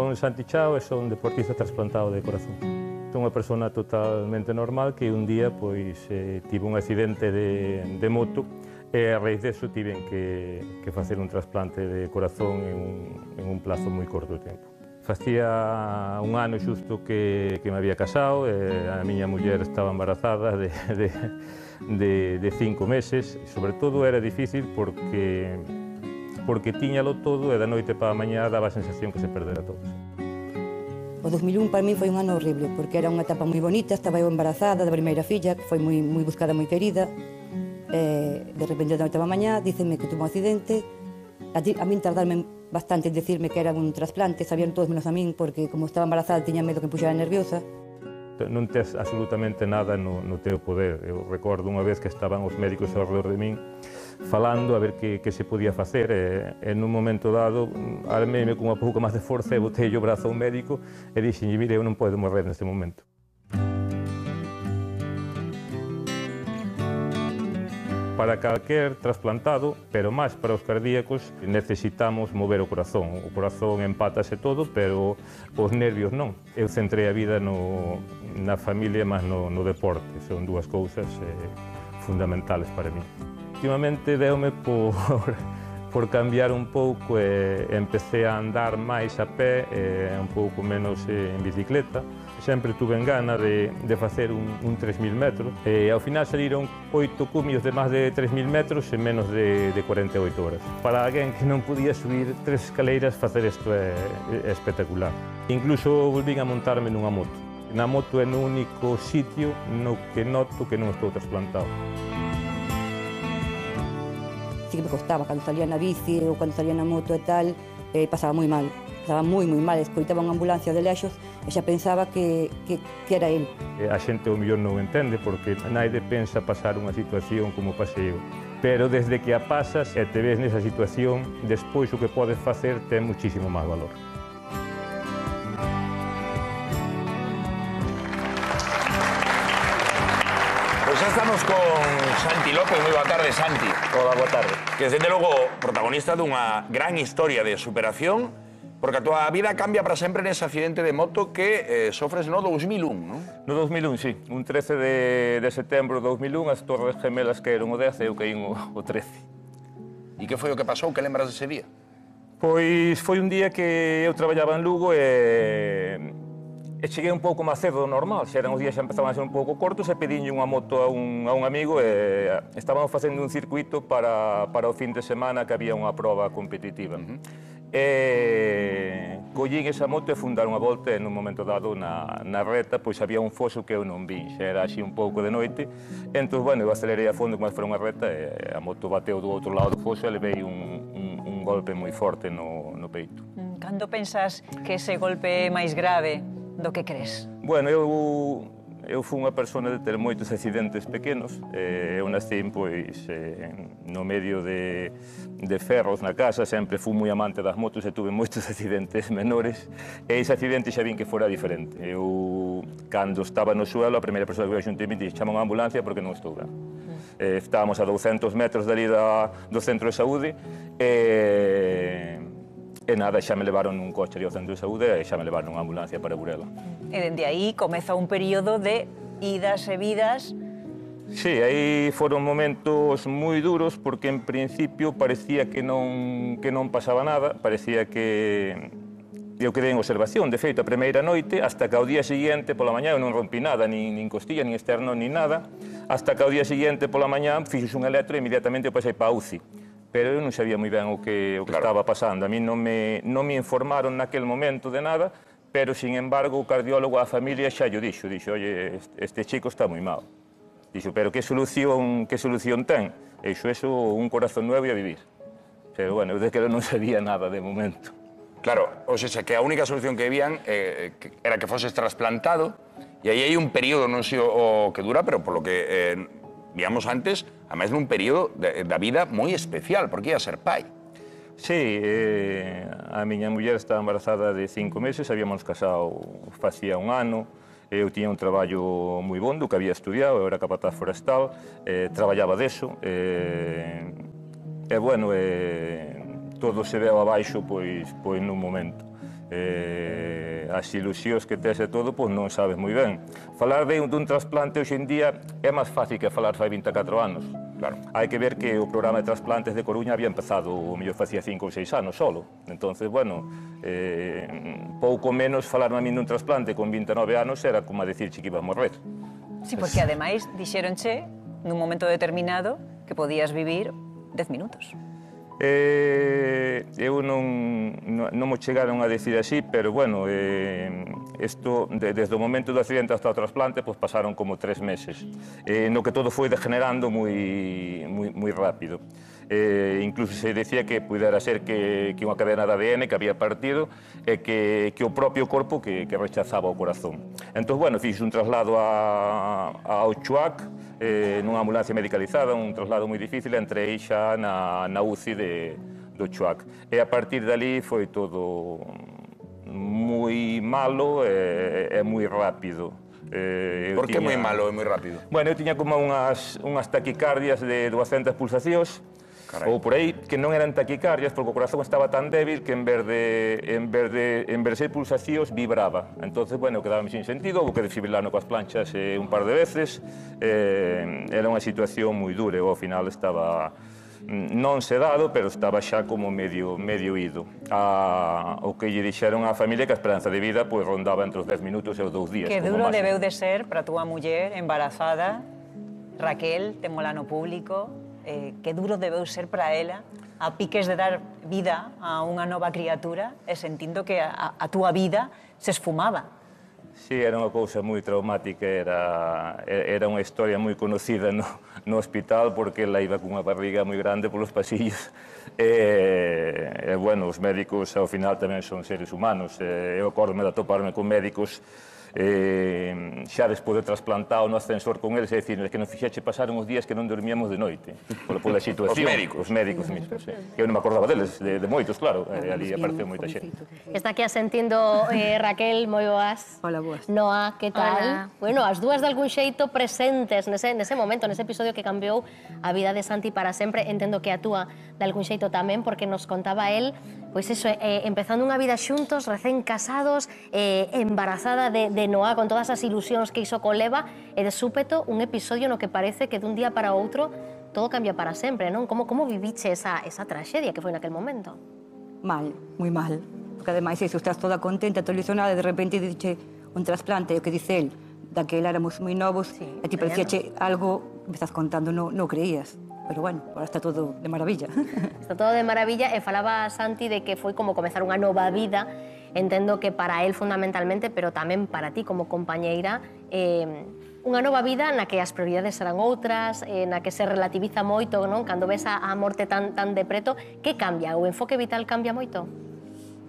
son Santi Chao e son deportista trasplantado de corazón. Son unha persona totalmente normal que un día pois, tive un accidente de moto e a raíz deso tiven que facer un trasplante de corazón en un plazo moi corto de tempo. Facía un ano xusto que me había casado, e a miña muller estaba embarazada de 5 meses. Sobre todo era difícil porque tiñalo todo e da noite para a mañá daba a sensación que se perdera todo. O 2001 para mí foi un ano horrible, porque era unha etapa moi bonita, estaba eu embarazada da primeira filla, que foi moi buscada, moi querida. De repente, da noite para a mañá, dícenme que tuve un accidente. A min tardarme bastante en decirme que era un trasplante, sabían todos menos a min, porque como estaba embarazada tiña medo que me puxera nerviosa. Non tes absolutamente nada no teu poder. Eu recordo unha vez que estaban os médicos ao redor de min falando a ver que se podía facer, e nun momento dado armeime con unha pouco máis de forza e botei o brazo ao médico e dixenlle, mire, eu non podo morrer neste momento. Para calquer trasplantado, pero máis para os cardíacos, necesitamos mover o corazón. O corazón empátase todo, pero os nervios non. Eu centrei a vida na familia, mas no deporte. Son dúas cousas fundamentales para mí. Últimamente deume por cambiar un pouco e empecé a andar máis a pé e un pouco menos en bicicleta. Sempre tuve en gana de facer un 3.000 metros e ao final saliron 8 cumios de máis de 3.000 metros en menos de 48 horas. Para alguén que non podía subir 3 escaleiras, facer isto é espectacular. Incluso volvín a montarme nunha moto. Na moto é no único sitio no que noto que non estou trasplantado. Sí que me costaba, cando salía na bici ou cando salía na moto e tal, pasaba moi mal. Estaba moi mal, escoitaba unha ambulancia de lexos e xa pensaba que era el. A xente ao mellor non entende porque naide pensa pasar unha situación como pasei eu. Pero desde que a pasas e te ves nesa situación, despois o que podes facer ten muchísimo máis valor. Pois xa estamos con Santi López. Moi boa tarde, Santi. Hola, boa tarde. Que é, desde logo, protagonista dunha gran historia de superación, porque a tua vida cambia para sempre nese accidente de moto que sofres no 2001, non? No 2001, sí. Un 13 de setembro de 2001, as Torres Gemelas caeron o 10 e eu caín o 13. E que foi o que pasou? Que lembras dese día? Pois foi un día que eu traballaba en Lugo e cheguei un pouco máis cedo do normal. Xa eran os días xa empezaban a ser un pouco cortos e pedinlle unha moto a un amigo e estábamos facendo un circuito para o fin de semana que había unha proba competitiva. E collín esa moto e fun dar unha volta e nun momento dado na reta pois había un foso que eu non vi, xa era así un pouco de noite. Entón, bueno, eu acelerei a fondo como se fora unha reta e a moto bateu do outro lado do foso e levei un golpe moi forte no peito. Cando pensas que ese golpe é máis grave do que crees? Bueno, eu fui unha persona de ter moitos accidentes pequenos. Eu nací pois, no medio de ferros na casa, sempre fui moi amante das motos e tuve moitos accidentes menores. E ese accidente xa vin que fora diferente. Eu, cando estaba no suelo, a primeira persoa que veio xunto a mí dixo, chama unha ambulancia porque non estou ben. Estábamos a 200 metros dali do centro de saúde e nada, xa me levaron nun coche ao centro de saúde e xa me levaron unha ambulancia para Burela. E dende aí comeza un período de idas e vidas. Sí, aí foron momentos moi duros porque en principio parecía que non pasaba nada, parecía que eu quedei en observación, de feito, a primeira noite, hasta que ao día seguinte, pola mañá, eu non rompi nada, nin costilla, nin externo, nin nada, hasta que ao día seguinte, pola mañá, fixos un electro e inmediatamente eu pasei para a UCI. Pero eu non sabía moi ben o que estaba pasando. A mí non me informaron naquel momento de nada, pero, sin embargo, o cardiólogo a familia xa llo dixo, oye, este chico está moi mal. Dixo, pero que solución ten? E iso, un corazón nuevo e a vivir. Pero, bueno, eu de que non sabía nada de momento. Claro, ou seja, que a única solución que vían era que foses trasplantado, e aí hai un período, non sei o que dura, pero polo que víamos antes, a máis nun período da vida moi especial, porque ia ser pai. Sí, a miña muller estaba embarazada de 5 meses, habíamos casado facía un ano, eu tiña un traballo moi bondo que había estudiado, eu era capataz forestal, traballaba deso, e bueno, todo se veu abaixo pois nun momento. As ilusións que tes e todo, pois non sabes moi ben. Falar dun trasplante hoxe en día é máis fácil que falar fai 24 anos. Claro. Hai que ver que o programa de trasplantes de Coruña había empezado, o mellor facía 5 ou 6 anos solo. Entonces, bueno, pouco menos falar a min dun trasplante con 29 anos era como a decirche que iba a morrer. Sí, porque ademais dixéronche nun momento determinado que podías vivir 10 minutos. Eu non mo chegaron a decir así, pero bueno, isto, desde o momento do accidente hasta o trasplante, pues pasaron como 3 meses, no que todo foi degenerando moi rápido. Incluso se decía que pudera ser que unha cadena de ADN que había partido e que o propio corpo que rechazaba o corazón. Entón, bueno, fixe un traslado ao Chuac, nunha ambulancia medicalizada, un traslado moi difícil, entrei xa na UCI do Chuac. E a partir dali foi todo moi malo e moi rápido. Por que moi malo e moi rápido? Bueno, eu tiña como unhas taquicardias de 200 pulsacións, ou por aí, que non eran taquicardias, porque o corazón estaba tan débil que en vez de ser pulsacións, vibraba. Entonces, bueno, quedaba sin sentido, houve que desfibrilarno coas planchas un par de veces. Era unha situación moi dura, eu ao final estaba non sedado, pero estaba xa como medio ido. O que lle dixeron á familia que a esperanza de vida pues, rondaba entre os 10 minutos e os 2 días. Que duro debeu de ser para a túa muller embarazada, Raquel, témola no público, que duro debeu ser para ela a piques de dar vida a unha nova criatura e sentindo que a túa vida se esfumaba. Sí, era unha cousa moi traumática, era unha historia moi conocida no hospital porque ela iba cunha barriga moi grande polos pasillos e bueno, os médicos ao final tamén son seres humanos. Eu acordome de atoparme con médicos xa despois de trasplantado no ascensor con eles e dicir que nos fixeche pasar uns días que non dormíamos de noite pola situación. Os médicos mesmos, sí. Eu non me acordaba deles, de moitos, claro, ali apareceu moita xente. Está aquí asentindo Raquel, moi boas. Hola, boas. Noa, que tal? Hola. Bueno, as dúas de algún xeito presentes nese momento, nese episodio que cambiou a vida de Santi para sempre. Entendo que a túa de algún xeito tamén, porque nos contaba el, pois eso, empezando unha vida xuntos, recén casados, embarazada de Noa, con todas as ilusións que iso coleva, e de súpeto un episodio no que parece que dun día para outro todo cambia para sempre, non? Como viviche esa traxedia que foi naquel momento? Mal, moi mal. Porque ademais iso, estás toda contenta, toda ilusionada, e de repente dice un trasplante, o que dice él, daquela éramos moi novos, e ti parecíache algo que me estás contando, non creías. Pero bueno, ahora está todo de maravilla. Está todo de maravilla, e falaba Santi de que foi como comezar unha nova vida. Entendo que para él fundamentalmente, pero tamén para ti como compañeira, unha nova vida na que as prioridades serán outras, na que se relativiza moito, non? Cando ves a morte tan de preto, que cambia? O enfoque vital cambia moito?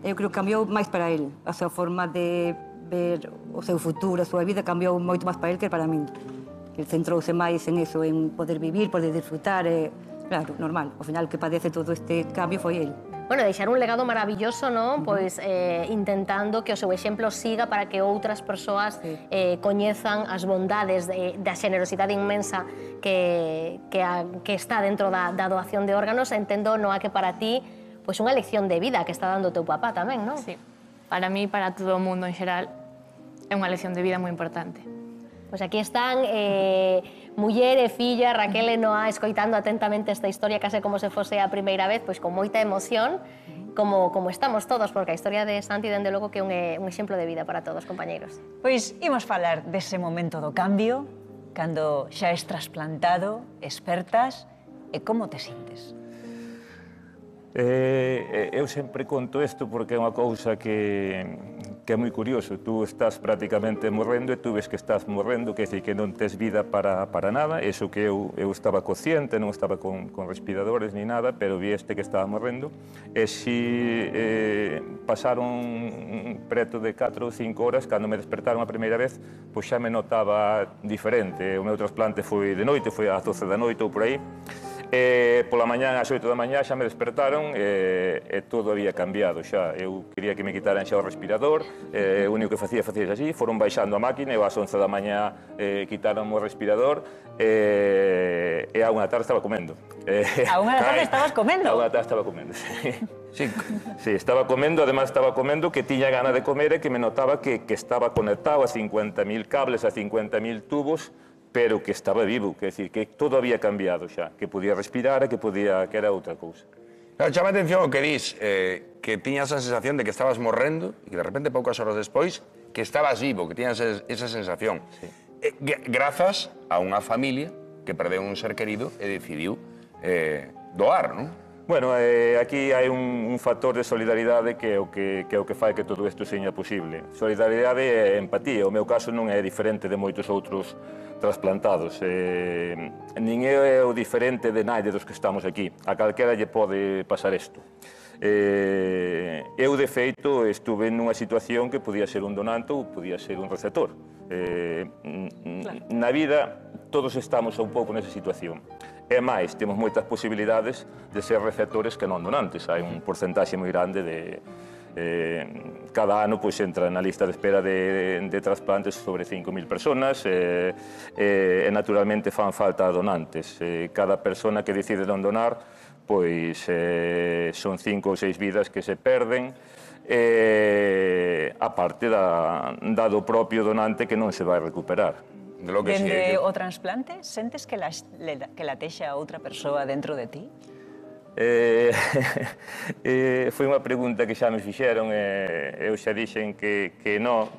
Eu creo que cambiou máis para él. A súa forma de ver o seu futuro, a súa vida, cambiou moito máis para él que para min. El centrouse máis en eso, en poder vivir, poder disfrutar, claro, normal. Ao final, que padece todo este cambio foi él. Bueno, deixar un legado maravilloso, non? Pois intentando que o seu exemplo siga para que outras persoas coñezan as bondades da xenerosidade inmensa que está dentro da doación de órganos. Entendo, Noa, que para ti pois unha lección de vida que está dando o teu papá tamén, non? Sí, para mí, para todo o mundo en xeral, é unha lección de vida moi importante. Pois aquí están muller e filla, Raquel e Noa, escoitando atentamente esta historia case como se fose a primeira vez, pois con moita emoción, como estamos todos, porque a historia de Santi, dende logo, que é un exemplo de vida para todos, compañeiros. Pois imos falar dese momento do cambio, cando xa es trasplantado, expertas, e como te sintes? Eu sempre conto isto porque é unha cousa que é moi curioso. Tú estás prácticamente morrendo e tú ves que estás morrendo, que é dicir que non tes vida para nada. Eso que eu estaba consciente, non estaba con respiradores ni nada, pero vi que estaba morrendo. E si pasaron preto de 4 ou 5 horas, cando me despertaron a primeira vez, pois xa me notaba diferente. O meu trasplante foi de noite, foi ás 12 da noite ou por aí. Pola mañá, ás 8 da mañá, xa me despertaron e todo había cambiado xa. Eu quería que me quitaran xa o respirador, o único que facía así, foron baixando a máquina e ás 11 da mañá quitaron o respirador e a unha tarde estaba comendo. A unha da tarde estabas comendo? A unha tarde estaba comendo, sí. Sí, estaba comendo, además estaba comendo que tiña gana de comer e que me notaba que estaba conectado a 50.000 cables, a 50.000 tubos, pero que estaba vivo, que decir, que todo había cambiado xa, que podía respirar e que era outra cousa. Claro, chama a atención o que dis, que tiñas a sensación de que estabas morrendo e que de repente, poucas horas despois, que estabas vivo, que tiñas esa sensación. Sí. Grazas a unha familia que perdeu un ser querido e decidiu doar, non? Bueno, aquí hai un factor de solidaridade que é o que fai que todo isto seña posible. Solidaridade e empatía. O meu caso non é diferente de moitos outros trasplantados. Nin é o diferente de naide dos que estamos aquí. A calquera lle pode pasar isto. Eu, de feito, estuve nunha situación que podía ser un donante ou podía ser un receptor. Na vida, todos estamos un pouco nesa situación. E máis, temos moitas posibilidades de ser receptores que non donantes. Hai un porcentaxe moi grande de... cada ano entra na lista de espera de trasplantes sobre 5.000 personas e naturalmente fan falta donantes. Cada persona que decide non donar, pois son 5 ou 6 vidas que se perden, a parte do propio donante que non se vai recuperar. Dende o trasplante, sentes que latexa outra persoa dentro de ti? Foi unha pregunta que xa me fixeron e eu xa dixen que non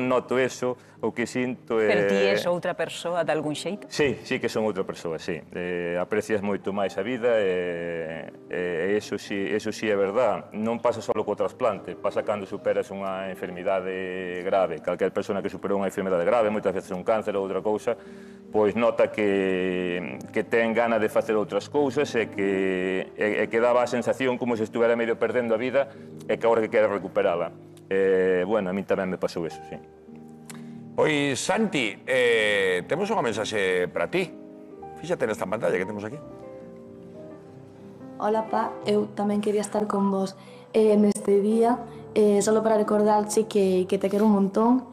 noto eso, o que sinto é... Pero ti és outra persoa de algún xeito? Sí que son outra persoa, sí. Aprecias moito máis a vida e eso sí é verdad. Non pasa só co trasplante, pasa cando superas unha enfermidade grave. Calquer persona que superou unha enfermidade grave, moitas veces un cáncer ou outra cousa, pois nota que ten gana de facer outras cousas e que daba a sensación como se estuvera medio perdendo a vida e que agora que quere recuperala. Bueno, a mí tamén me pasou eso, sí. Pois, Santi, temos unha mensaxe para ti. Fíxate nesta pantalla que temos aquí. Hola, pa, eu tamén quería estar con vos neste día, solo para recordarche que te quero un montón,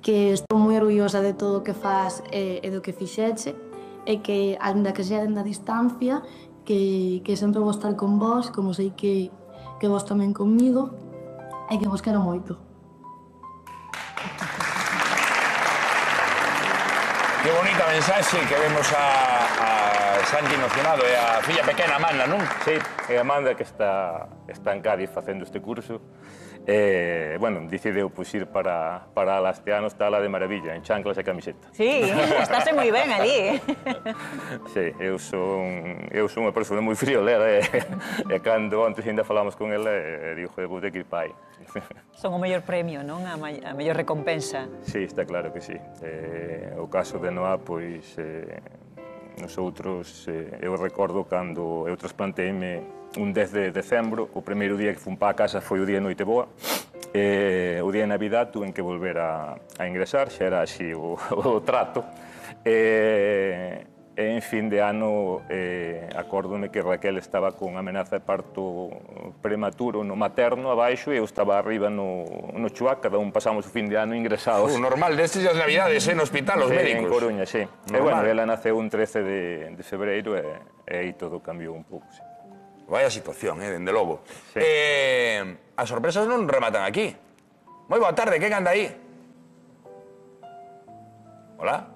que estou moi orgullosa de todo o que faz e do que fixeche, e que, ainda que sea na distancia, que sempre vou estar con vos, como sei que vos tamén comigo, e que vos quero moito. Que bonita mensaxe que vemos a Santi emocionado e a filla pequena Amanda, non? Sí, é Amanda que está en Cádiz facendo este curso. Bueno, decideu ir para ala este ano, está ala de maravilla, en chanclas e camiseta. Sí, estáse moi ben ali. Sí, eu son unha persona moi friolera e cando antes ainda falamos con ela, digo, vou ter que ir para aí. Son o mellor premio, non? A mellor recompensa. Sí, está claro que sí. O caso de Noa, pois, nosotros, eu recordo cando eu trasplanteime un 10 de decembro, o primeiro día que fun para a casa foi o día de noite boa, o día de Navidad tuve que volver a ingresar, xa era así o trato, en fin de ano acórdome que Raquel estaba con amenaza de parto prematuro no materno abaixo e eu estaba arriba no chuac, cada un pasamos o fin de ano ingresados. Normal, destes as Navidades, no hospital, os médicos. En Coruña, sí. E bueno, ela naceu un 13 de febreiro e aí todo cambiou un pouco, sí. Vaya situación, dende logo. Sí. As sorpresas non rematan aquí. Moi boa tarde, quen anda aí? Hola?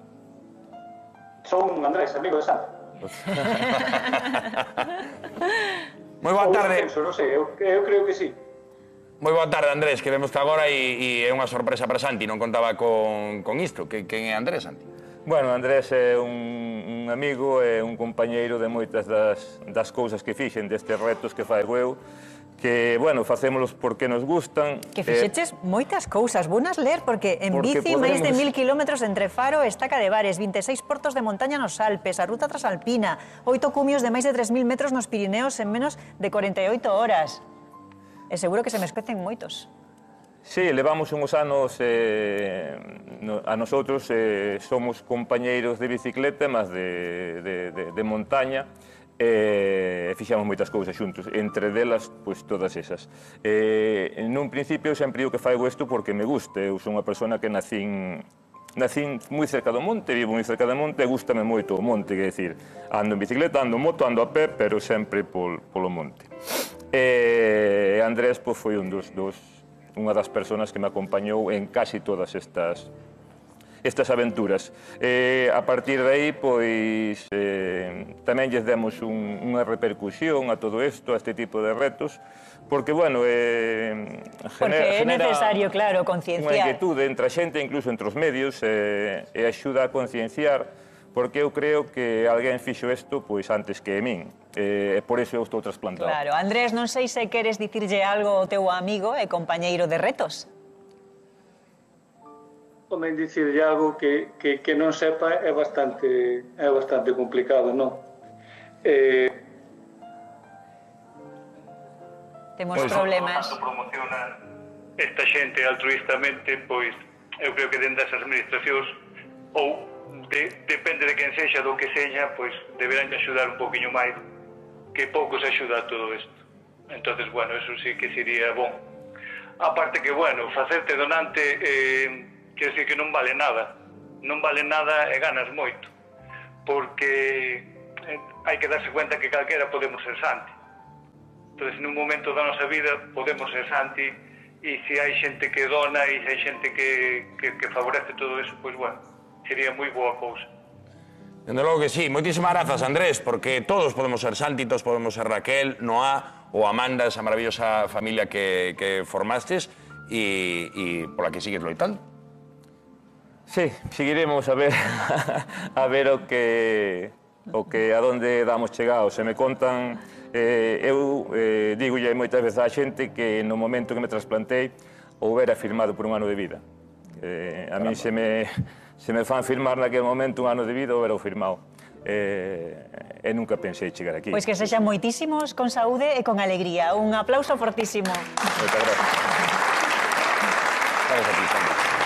Son Andrés, amigo de Santi. Moi boa tarde. Non sei, eu creo que sí. Moi boa tarde, Andrés, que vemos agora e é unha sorpresa para Santi, non contaba con isto. Quen é Andrés, Santi? Bueno, Andrés é un amigo e un compañeiro de moitas das cousas que fixen, destes retos que fai eu, que, bueno, facémolos porque nos gustan. Que fixeches moitas cousas, vounas ler, porque en bici máis de 1000 kilómetros entre Faro e Estaca de Bares, 26 portos de montaña nos Alpes, a ruta transalpina, 8 cumios de máis de 3000 metros nos Pirineos en menos de 48 horas. E seguro que se me esquecen moitos. Sí, levamos uns anos, a nosotros somos compañeiros de bicicleta, mas de montaña, e fixamos moitas cousas xuntos, entre delas, pois, todas esas. Nun principio, sempre digo que faigo isto porque me gusta. Eu son unha persona que nacín moi cerca do monte, vivo moi cerca do monte, e gústame moito o monte, que decir, ando en bicicleta, ando en moto, ando a pé, pero sempre polo monte. Andrés, pois, foi unha das persoas que me acompañou en casi todas estas aventuras. A partir de aí, pois, tamén lles demos unha repercusión a todo isto, a este tipo de retos, porque, bueno, porque é necesario, claro, concienciar. Unha inquietude entre a xente, incluso entre os medios, e axuda a concienciar, porque eu creo que alguén fixo isto pois antes que min, e por iso eu estou trasplantado. Claro. Andrés, non sei se queres dicirlle algo ao teu amigo e compañeiro de retos. Tamén dicirlle algo que non sepa é bastante complicado, non? Temos problemas. Cando promociona esta xente altruistamente, pois eu creo que dentro das administracións ou depende de quen sexa, do que sexa, pois deberán axudar un poquinho máis, que pouco se axuda a todo isto. Entonces, bueno, eso sí que sería bon. Aparte que, bueno, facerte donante, quer decir que non vale nada. Non vale nada e ganas moito. Porque hai que darse cuenta que calquera podemos ser santi. Entonces, nun momento da nosa vida podemos ser santi, e se hai xente que dona e se hai xente que favorece todo eso, pois, bueno, sería moi boa cousa. Dende logo que sí. Moitísimas grazas, Andrés, porque todos podemos ser Santi, todos podemos ser Raquel, Noa ou Amanda, esa maravillosa familia que formastes e pola que sigues loitando. Sí, seguiremos a ver a donde damos chegado. Se me contan, eu digolle moitas veces á xente que no momento que me trasplantei houbera firmado por un ano de vida. A mí se me fan firmar naquele momento un ano de vida, houbera o firmado. E nunca pensei chegar aquí. Pois que sexan moitísimos, con saúde e con alegría. Un aplauso fortísimo. Moitas gracias. Gracias a ti, Sandra.